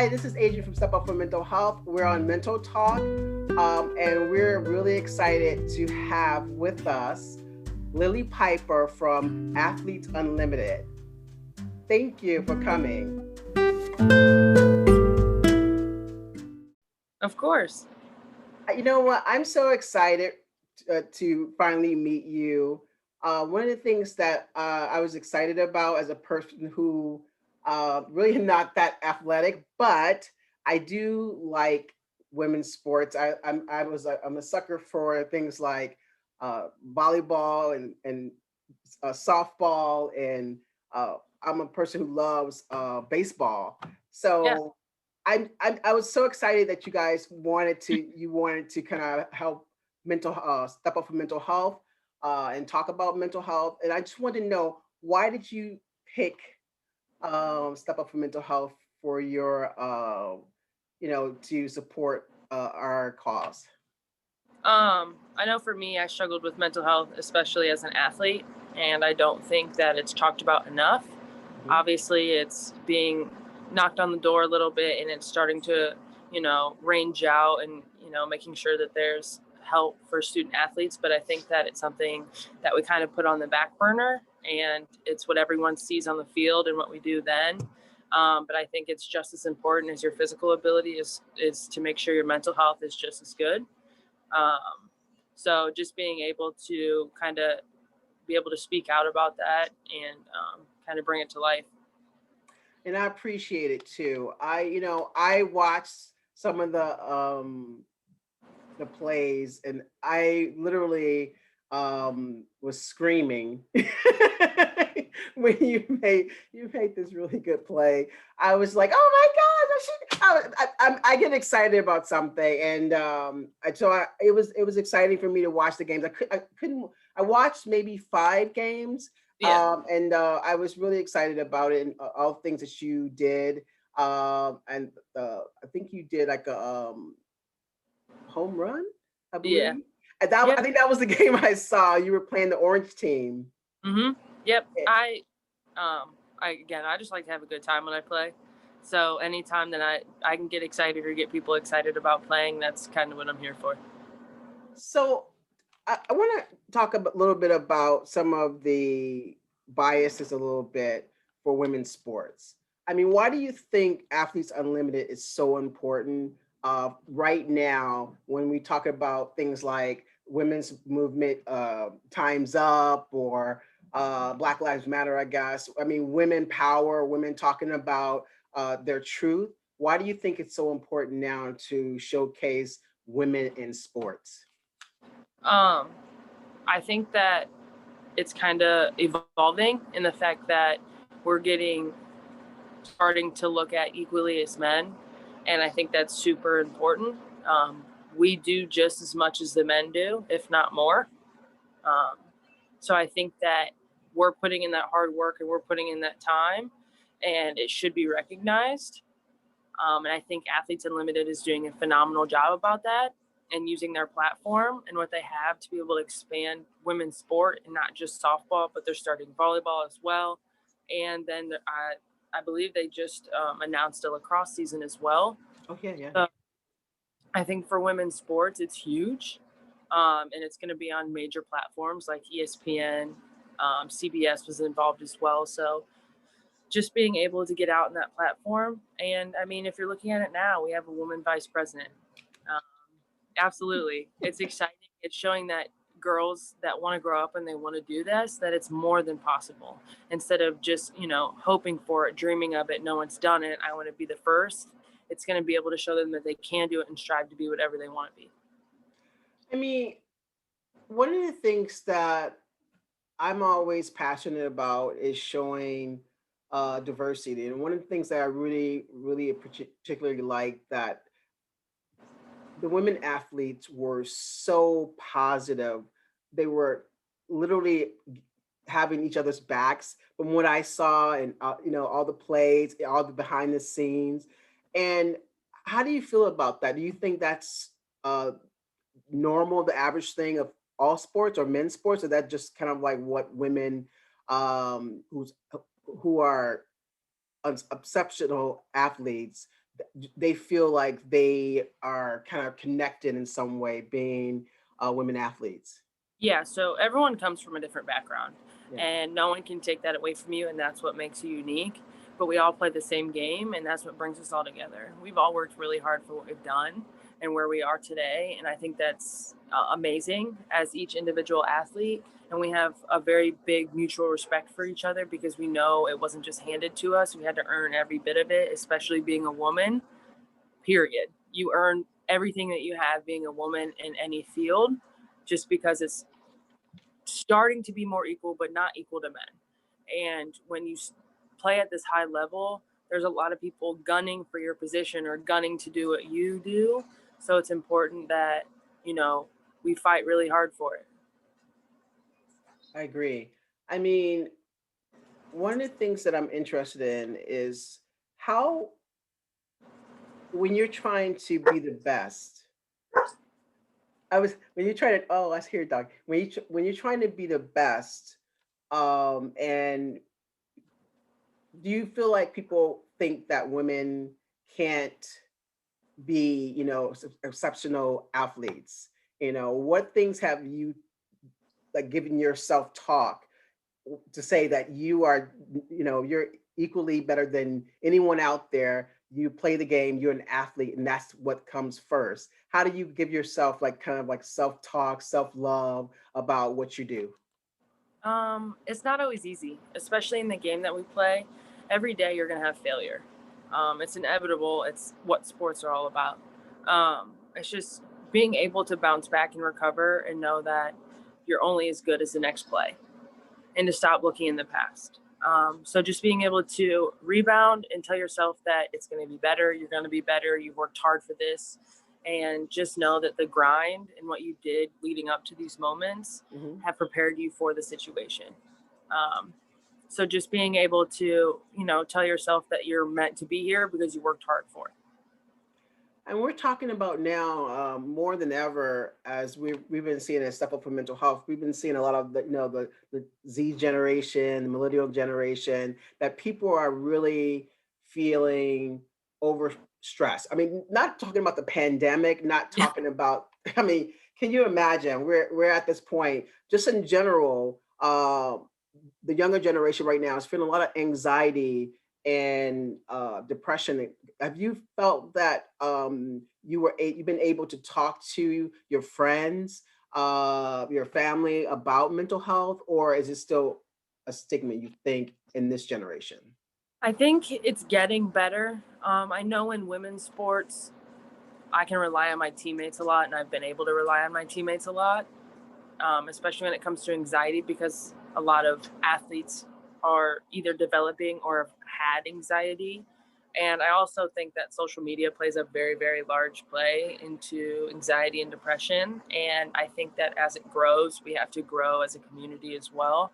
Hi, this is Adrian from Step Up for Mental Health. We're on Mental Talk, and we're really excited to have with us Lilli Piper from Athletes Unlimited. Thank you for coming. Of course. You know what? I'm so excited to finally meet you. One of the things that I was excited about as a person who really not that athletic, but I do like women's sports. I'm a sucker for things like volleyball and softball, and I'm a person who loves baseball. Yeah. So I was so excited that you wanted to kind of help mental step up for mental health and talk about mental health. And I just wanted to know, why did you pick step up for mental health for your to support our cause? I know for me, I struggled with mental health, especially as an athlete, and I don't think that it's talked about enough. Mhm. Obviously, it's being knocked on the door a little bit and it's starting to, range out and, making sure that there's help for student athletes. But I think that it's something that we kind of put on the back burner and it's what everyone sees on the field and what we do then. But I think it's just as important as your physical ability is to make sure your mental health is just as good. Um, so just being able to kind of be able to speak out about that and kind of bring it to life. And I appreciate it too. I watched some of the plays, and I literally was screaming when you made this really good play. I was like, oh my god, I get excited about something, and it was exciting for me to watch the games. I couldn't. I watched maybe 5 games, Yeah. and I was really excited about it and all the things that you did. And I think you did like a home run, I Yeah. believe. And I Yep. think that was the game I saw. You were playing the orange team. Yep. Eh, I just like to have a good time when I play. So anytime that I can get excited or get people excited about playing, that's kind of what I'm here for. So I want to talk a little bit about some of the biases a little bit for women's sports. I mean, why do you think Athletes Unlimited is so important right now when we talk about things like women's movement, Time's Up, or Black Lives Matter, I guess? I mean, women power, women talking about their truth. Why do you think it's so important now to showcase women in sports? Um, I think that it's kind of evolving in the fact that we're getting starting to look at equally as men, and I think that's super important. Um, we do just as much as the men do, if not more. Um, so I think that we're putting in that hard work and we're putting in that time, and it should be recognized. And I think Athletes Unlimited is doing a phenomenal job about that and using their platform and what they have to be able to expand women's sport and not just softball, but they're starting volleyball as well. And then I believe they just announced a lacrosse season as well. Oh yeah, yeah. So I think for women's sports, it's huge. And it's going to be on major platforms like ESPN. CBS was involved as well. So just being able to get out in that platform. And I mean, if you're looking at it now, we have a woman vice president. Um, Absolutely. It's exciting. It's showing that girls that want to grow up and they want to do this, that it's more than possible. Instead of just, hoping for it, dreaming of it, no one's done it, I want to be the first. It's going to be able to show them that they can do it and strive to be whatever they want to be. I mean, one of the things that I'm always passionate about is showing diversity. And one of the things that I really, really particularly like, that the women athletes were so positive. They were literally having each other's backs from what I saw, and all the plays, all the behind the scenes. And how do you feel about that? Do you think that's uh, normal, the average thing of all sports or men's sports, or that just kind of like what women who are exceptional athletes they feel like they are kind of connected in some way, being women athletes. Yeah, so everyone comes from a different background, Yeah, and no one can take that away from you, and that's what makes you unique. But we all play the same game, and that's what brings us all together. We've all worked really hard for what we've done and where we are today, and I think that's amazing as each individual athlete. And we have a very big mutual respect for each other because we know it wasn't just handed to us. We had to earn every bit of it, especially being a woman, period. You earn everything that you have being a woman in any field just because it's starting to be more equal, but not equal to men. And when you play at this high level, there's a lot of people gunning for your position or gunning to do what you do. So it's important that, you know, we fight really hard for it. I agree. I mean, one of the things that I'm interested in is how, when you're trying to be the best, I was when you're trying to, oh, let's hear it, Doc. When you're trying to be the best, and do you feel like people think that women can't be, exceptional athletes? What things have you like given yourself talk to say that you are, you're equally better than anyone out there. You play the game, you're an athlete, and that's what comes first. How do you give yourself like kind of like self-talk, self-love about what you do? It's not always easy, especially in the game that we play. Every day you're gonna have failure. It's inevitable. It's what sports are all about. It's just being able to bounce back and recover and know that you're only as good as the next play, and to stop looking in the past. So just being able to rebound and tell yourself that it's going to be better, you're going to be better, you worked hard for this, and just know that the grind and what you did leading up to these moments Mhm. have prepared you for the situation. Um, so just being able to, tell yourself that you're meant to be here because you worked hard for it. And we're talking about now, more than ever, as we've been seeing as step up for mental health. We've been seeing a lot of the Z generation, the millennial generation, that people are really feeling over stress. I mean, not talking about the pandemic, not talking about. I mean, can you imagine? We're at this point, just in general. The younger generation right now is feeling a lot of anxiety and depression. Have you felt that you've been able to talk to your friends, your family about mental health, or is it still a stigma you think in this generation? I think it's getting better. I know in women's sports, I can rely on my teammates a lot, and I've been able to rely on my teammates a lot, especially when it comes to anxiety, because a lot of athletes are either developing or have had anxiety. And I also think that social media plays a very, very large play into anxiety and depression. And I think that as it grows, we have to grow as a community as well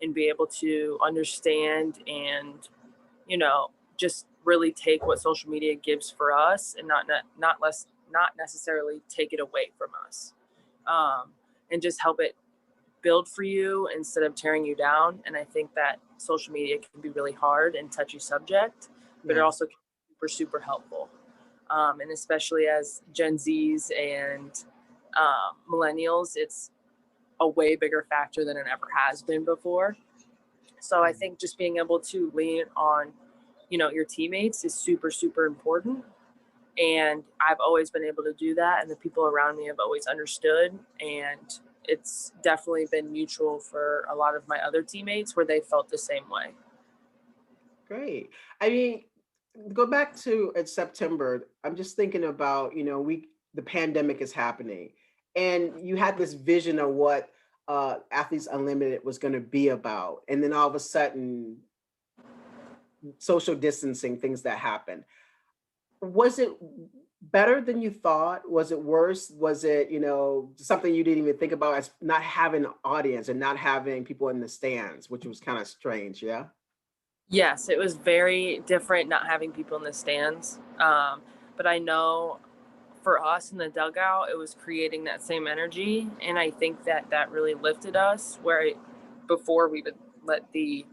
and be able to understand and, just really take what social media gives for us and not necessarily take it away from us, um, and just help it build for you instead of tearing you down. And I think that social media can be really hard and touchy subject, but it Yeah, also can be super, super helpful. And especially as Gen Zs and millennials, it's a way bigger factor than it ever has been before. So I yeah. think just being able to lean on, your teammates is super, super important. And I've always been able to do that, and the people around me have always understood. And it's definitely been mutual for a lot of my other teammates where they felt the same way. Great. I mean, go back to September. I'm just thinking about, the pandemic is happening, and you had this vision of what Athletes Unlimited was going to be about, and then all of a sudden, social distancing, things that happened. Was it better than you thought? Was it worse? Was it, something you didn't even think about, as not having an audience and not having people in the stands, which was kind of strange, yeah? Yes, it was very different not having people in the stands. But I know for us in the dugout, it was creating that same energy. And I think that that really lifted us before we would let the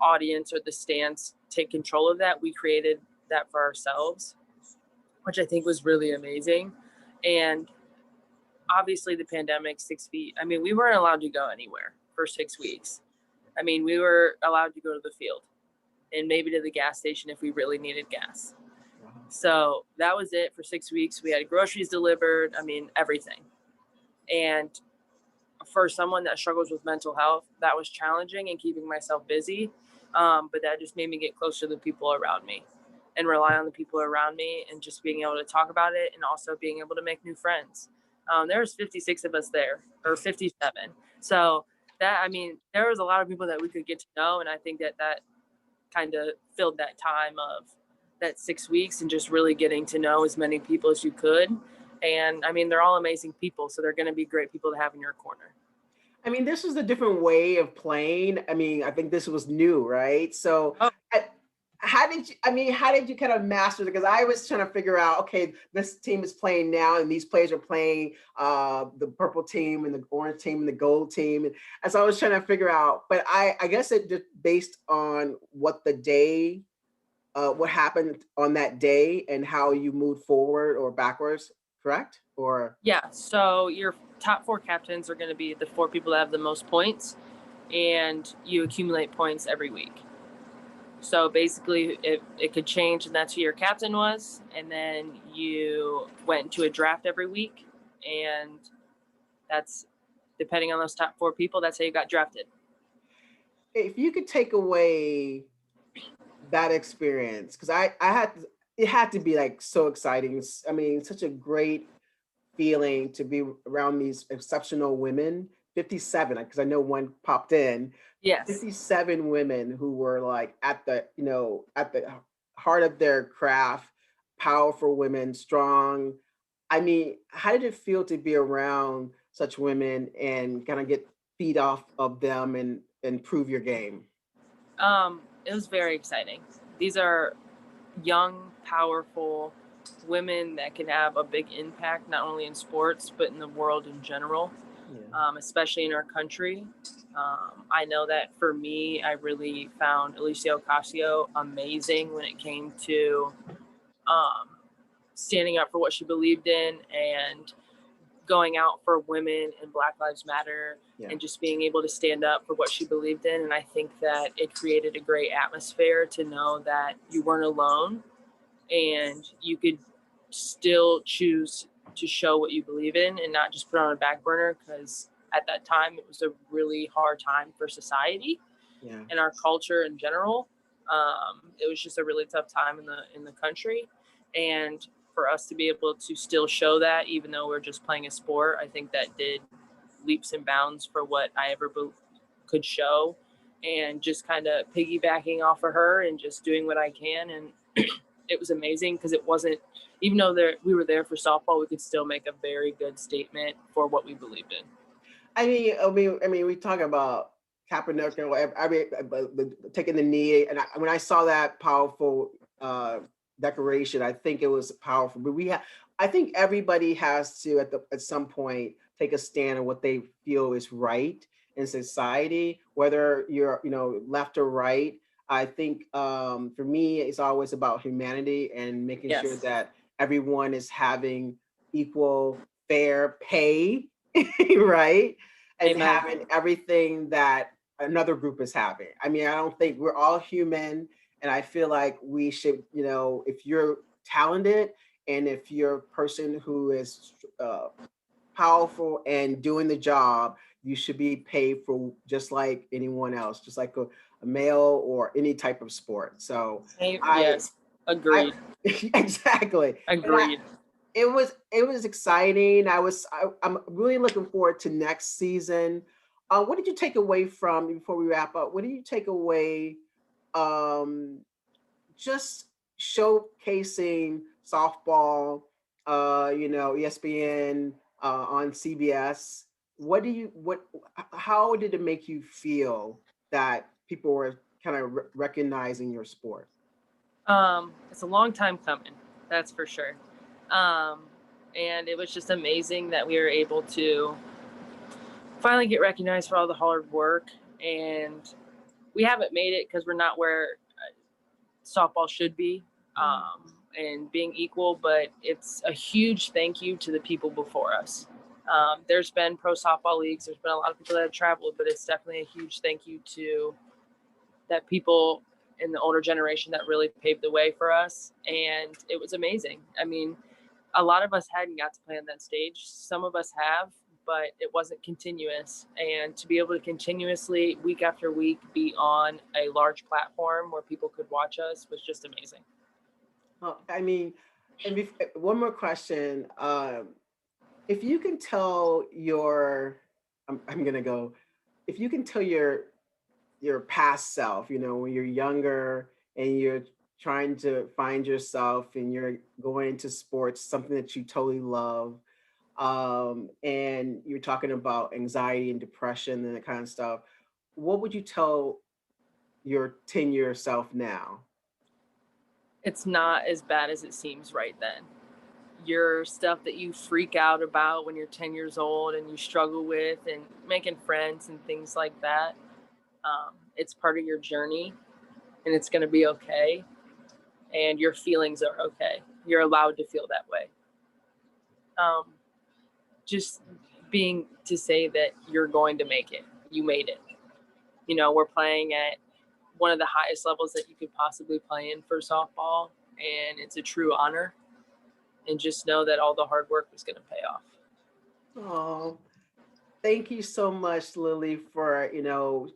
audience or the stands take control of that, we created that for ourselves, which I think was really amazing. And obviously the pandemic, 6 feet. I mean, we weren't allowed to go anywhere for 6 weeks. I mean, we were allowed to go to the field and maybe to the gas station if we really needed gas. So that was it for 6 weeks. We had groceries delivered. I mean, everything. And for someone that struggles with mental health, that was challenging and keeping myself busy. But that just made me get closer to the people around me and rely on the people around me and just being able to talk about it and also being able to make new friends. There was 56 of us there, or 57. So that, I mean, there was a lot of people that we could get to know. And I think that that kind of filled that time of that 6 weeks and just really getting to know as many people as you could. And I mean, they're all amazing people. So they're going to be great people to have in your corner. I mean, this was a different way of playing. I mean, I think this was new, right? So, Oh, uh, how did you? I mean, how did you kind of master it? Because I was trying to figure out, okay, this team is playing now, and these players are playing the purple team and the orange team and the gold team, and so I was trying to figure out. But I guess it just based on what the day, what happened on that day, and how you moved forward or backwards, correct? Or yeah. So your top four captains are going to be the four people that have the most points, and you accumulate points every week. So basically, it could change, and that's who your captain was. And then you went to a draft every week, and that's depending on those top four people, that's how you got drafted. if you could take away that experience, because I had it had to be like so exciting. I mean, such a great feeling to be around these exceptional women. 57, because I know one popped in. Yes. 57 women who were like at the, at the heart of their craft, powerful women, strong. I mean, how did it feel to be around such women and kind of get feed off of them and improve your game? It was very exciting. These are young, powerful women that can have a big impact, not only in sports, but in the world in general, Yeah. especially in our country. I know that for me, I really found Alicia Ocasio amazing when it came to um, standing up for what she believed in and going out for women and Black Lives Matter Yeah. and just being able to stand up for what she believed in. And I think that it created a great atmosphere to know that you weren't alone and you could still choose to show what you believe in and not just put it on a back burner, because at that time it was a really hard time for society Yeah. and our culture in general. It was just a really tough time in the country, and for us to be able to still show that, even though we're just playing a sport, I think that did leaps and bounds for what I ever could show, and just kind of piggybacking off of her and just doing what I can. And it was amazing because it wasn't, even though we were there for softball, we could still make a very good statement for what we believed in. I mean, we talk about Kaepernick and whatever. I mean, taking the knee, and when I saw that powerful declaration, I think it was powerful. But I think everybody has to at some point take a stand on what they feel is right in society, whether you're left or right. I think for me, it's always about humanity and making sure Yes. that everyone is having equal, fair pay, right? And Amen. having everything that another group is having. I mean, I don't think we're all human. And I feel like we should, if you're talented and if you're a person who is powerful and doing the job, you should be paid for just like anyone else, just like a male or any type of sport. So I, Yes. I Agreed. exactly. And Agreed. it was exciting. I'm really looking forward to next season. What did you take away from before we wrap up? What did you take away? Um, just showcasing softball. ESPN on CBS. What? How did it make you feel that people were kind of recognizing your sport? It's a long time coming, that's for sure. Um, and it was just amazing that we were able to finally get recognized for all the hard work. And we haven't made it because we're not where softball should be. Wow. and being equal. But it's a huge thank you to the people before us. There's been pro softball leagues, there's been a lot of people that have traveled, but it's definitely a huge thank you to that people in the older generation that really paved the way for us. And it was amazing. I mean, a lot of us hadn't got to play on that stage. Some of us have, but it wasn't continuous. And to be able to continuously, week after week, be on a large platform where people could watch us was just amazing. I mean, one more question. If you can tell your, I'm gonna go. If you can tell your past self, when you're younger and you're trying to find yourself and you're going into sports, something that you totally love, and you're talking about anxiety and depression and that kind of stuff, what would you tell your 10-year self now? It's not as bad as it seems right then. Your stuff that you freak out about when you're 10 years old and you struggle with and making friends and things like that, it's part of your journey and it's going to be okay. And your feelings are okay. You're allowed to feel that way. Um, just being to say that you're going to make it. You made it. You know, we're playing at one of the highest levels that you could possibly play in for softball, and it's a true honor. And just know that all the hard work is going to pay off. Oh, thank you so much, Lily, for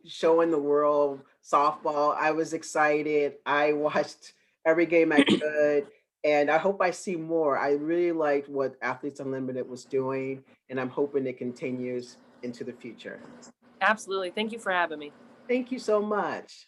showing the world softball. I was excited. I watched every game I could, and I hope I see more. I really liked what Athletes Unlimited was doing, and I'm hoping it continues into the future. Absolutely. Thank you for having me. Thank you so much.